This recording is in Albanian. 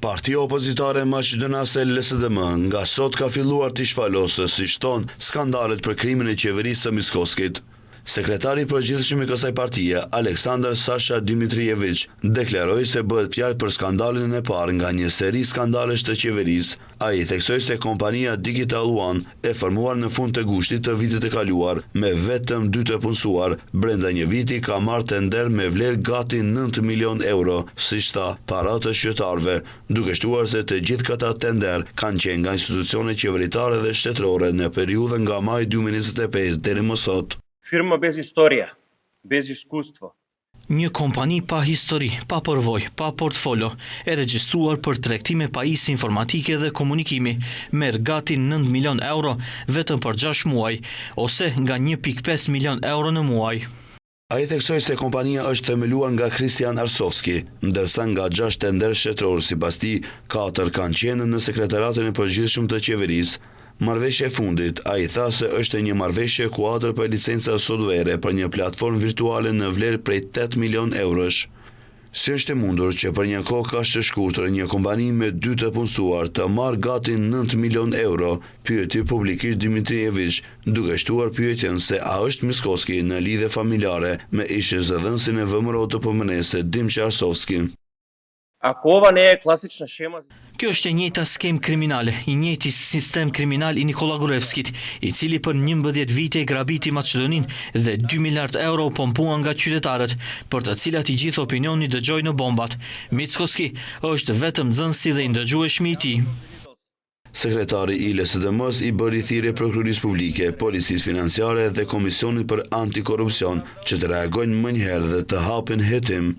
Partia opozitare maqedonase LSDM nga sot ka filluar të shpalosë si shton skandalet për krimin e qeverisë së Miskoskit. Sekretari i përgjithshëm i kësaj partie, Aleksandar Sasha Dimitrijević, deklaroi se bëhet fjalë për skandalin e parë nga një seri skandalesh të qeverisë. Ai theksoi se kompania Digital One e formuar në fund të gushtit të vitit të kaluar me vetëm 2 të punësuar, brenda një viti ka marrë tender me vlerë gati 9 milion euro, siç tha, para të qytetarëve, duke shtuar se të gjithë këta tender kanë qenë nga institucione qeveritare dhe shtetërore në periudhën nga maj 2025 deri më sot. Firma bez historia, bez iskustvo. Një kompani pa histori, pa përvojë, pa portfolio, e regjistruar për tregtime pajisje informatike dhe komunikimi, merr gati 9 milion euro vetëm për 6 muaj, ose nga 1.5 milion euro në muaj. Ai theksoi se kompania është themeluar nga Kristian Arsovski, ndërsa nga 6 tender shtetëror sipas tij, 4 kanë qenë në sekretariatin e përgjithshëm të qeverisë. Marrëveshja e fundit, ai tha se është një marrëveshje kuadër për licenca software për një platformë virtuale në vlerë prej 8 milion eurosh. Si është e mundur që për një kohë kaq të shkurtër një kompani me 2 të punësuar të marrë gati 9 milion euro, pyeti publikisht Dimitrijević, duke shtuar pyetjen se a është Miskoski në lidhje familjare me ish-zëdhënësin e VMRO të PMN-s Dimçi Arsovski. Ako ova ne je klasična shema? Kjo është e njëjta skem kriminale, i njëjti sistem kriminal i Nikola Gruevskit, i cili për 11 vite i grabiti Maqedoninë dhe 2 miliard euro pompuan nga qytetarët, për të cilat i gjithë opinioni dëgjoi në bombat. Miskoski është vetëm nxënësi dhe i ndëgjueshmi i tij. Sekretari i LSDM-s i bëri thirrje prokurorisë publike, policisë financiare dhe Komisionit për Antikorrupsion që të reagojnë më njëherë dhe të hapin hetim.